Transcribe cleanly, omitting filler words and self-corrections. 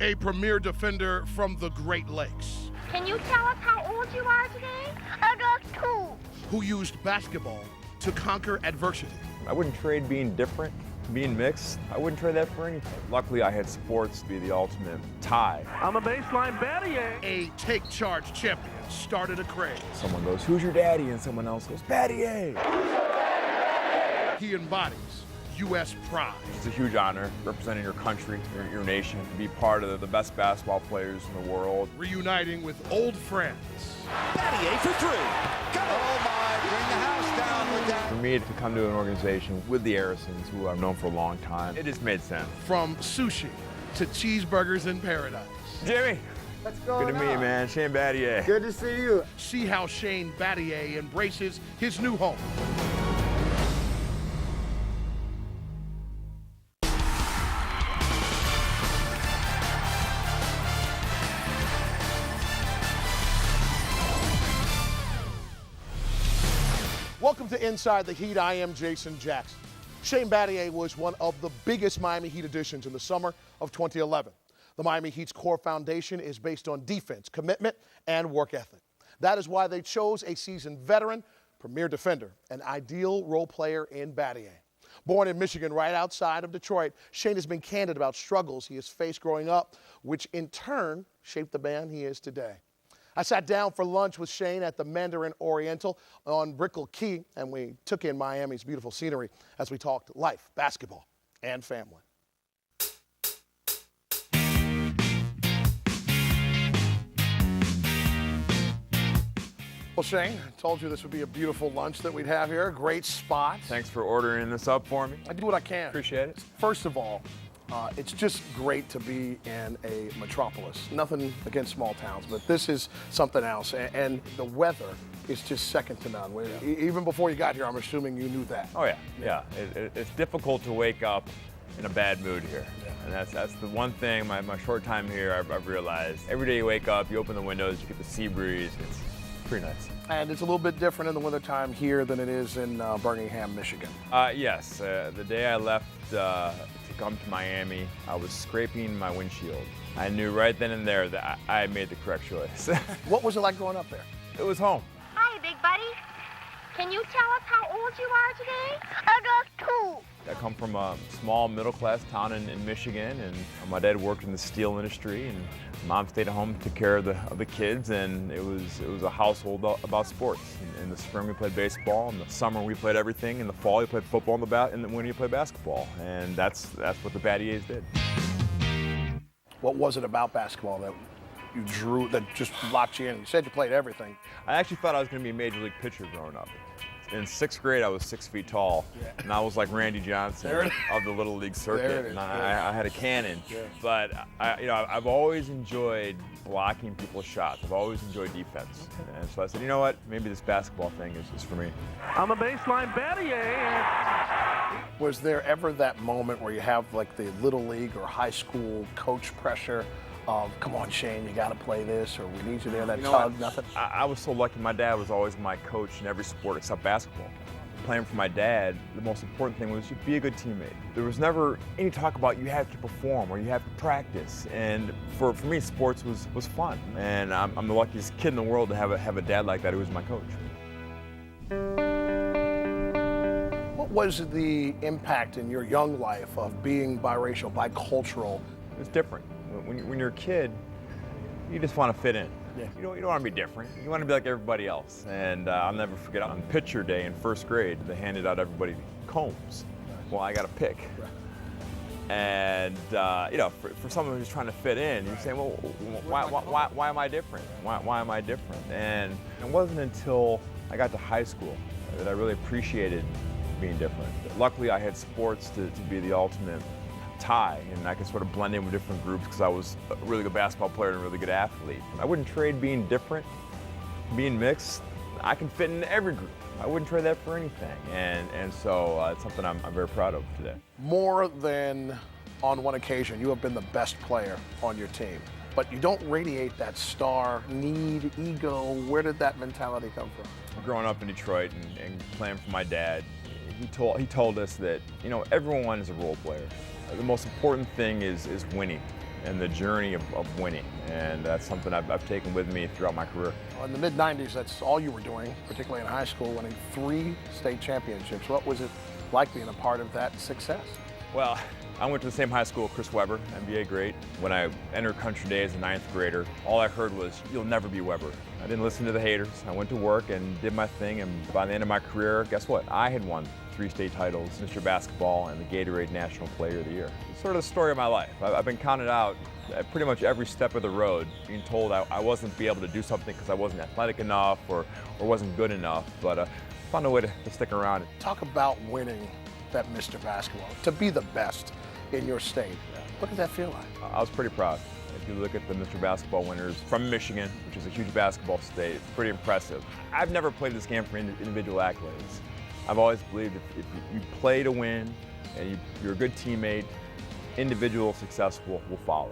a premier defender from the Great Lakes. Can you tell us how old you are today? I got 2. Who used basketball to conquer adversity. I wouldn't trade being different, being mixed. I wouldn't trade that for anything. Luckily, I had sports to be the ultimate tie. On the baseline, Battier. A take charge champion started a craze. Someone goes, "Who's your daddy?" And someone else goes, "Battier." He embodies U.S. pride. It's a huge honor representing your country, your nation, to be part of the best basketball players in the world. Reuniting with old friends. Battier for 3. Oh my, bring the house down with that. For me to come to an organization with the Harrisons, who I've known for a long time, it just made sense. From sushi to cheeseburgers in paradise. Jimmy. What's going on? Good to meet you, man. Shane Battier. Good to see you. See how Shane Battier embraces his new home. Welcome to Inside the Heat. I am Jason Jackson. Shane Battier was one of the biggest Miami Heat additions in the summer of 2011. The Miami Heat's core foundation is based on defense, commitment, and work ethic. That is why they chose a seasoned veteran, premier defender, an ideal role player in Battier. Born in Michigan, right outside of Detroit, Shane has been candid about struggles he has faced growing up, which in turn shaped the man he is today. I sat down for lunch with Shane at the Mandarin Oriental on Brickell Key, and we took in Miami's beautiful scenery as we talked life, basketball, and family. Well, Shane, I told you this would be a beautiful lunch that we'd have here. Great spot. Thanks for ordering this up for me. I do what I can. Appreciate it. First of all, it's just great to be in a metropolis. Nothing against small towns, but this is something else. And the weather is just second to none. Even before you got here, I'm assuming you knew that. Oh, yeah. It's difficult to wake up in a bad mood here. Yeah. And that's the one thing, my short time here, I've realized. Every day you wake up, you open the windows, you get the sea breeze. It's pretty nice. And it's a little bit different in the wintertime here than it is in Birmingham, Michigan. Yes. The day I left to come to Miami, I was scraping my windshield. I knew right then and there that I made the correct choice. What was it like growing up there? It was home. Hi, big buddy. Can you tell us how old you are today? I got 2. I come from a small middle-class town in Michigan, and my dad worked in the steel industry, and mom stayed at home, took care of the kids, and it was a household about sports. In the spring we played baseball, in the summer we played everything, in the fall we played football, and in the winter you played basketball, and that's what the Battiers did. What was it about basketball that you drew, that just locked you in? You said you played everything. I actually thought I was going to be a major league pitcher growing up. In 6th grade, I was 6 feet tall, and I was like Randy Johnson of the Little League circuit. And I had a cannon, but I've always enjoyed blocking people's shots. I've always enjoyed defense, and so I said, you know what? Maybe this basketball thing is for me. On the baseline, Battier. Was there ever that moment where you have like the Little League or high school coach pressure of, come on, Shane, you got to play this, or we need you there, that tug, nothing? I was so lucky. My dad was always my coach in every sport except basketball. Playing for my dad, the most important thing was to be a good teammate. There was never any talk about you have to perform or you have to practice. And for me, sports was fun. And I'm the luckiest kid in the world to have a dad like that who was my coach. What was the impact in your young life of being biracial, bicultural? It was different. When you're a kid, you just want to fit in. Yeah. You don't want to be different. You want to be like everybody else. And I'll never forget on picture day in 1st grade, they handed out everybody combs. Well, I got a pick. And for someone who's trying to fit in, you're saying, well, why am I different? Why am I different? And it wasn't until I got to high school that I really appreciated being different. Luckily, I had sports to be the ultimate tie, and I could sort of blend in with different groups because I was a really good basketball player and a really good athlete. I wouldn't trade being different, being mixed. I can fit in every group. I wouldn't trade that for anything, and so it's something I'm very proud of today. More than on one occasion, you have been the best player on your team, but you don't radiate that star need, ego. Where did that mentality come from? Growing up in Detroit and playing for my dad, he told us that everyone is a role player. The most important thing is winning. and the journey of winning. And that's something I've taken with me throughout my career. In the mid-90s, that's all you were doing, particularly in high school, winning 3 state championships. What was it like being a part of that success? Well, I went to the same high school, Chris Webber, NBA great. When I entered country day as a 9th grader, all I heard was, "You'll never be Webber." I didn't listen to the haters. I went to work and did my thing, and by the end of my career, guess what? I had won 3 state titles, Mr. Basketball and the Gatorade National Player of the Year. It's sort of the story of my life. I've been counted out at pretty much every step of the road, being told I wasn't be able to do something because I wasn't athletic enough or wasn't good enough, but I found a way to stick around. Talk about winning that Mr. Basketball, to be the best in your state. What did that feel like? I was pretty proud. If you look at the Mr. Basketball winners from Michigan, which is a huge basketball state, it's pretty impressive. I've never played this game for individual accolades. I've always believed if you play to win and you're a good teammate, individual success will follow.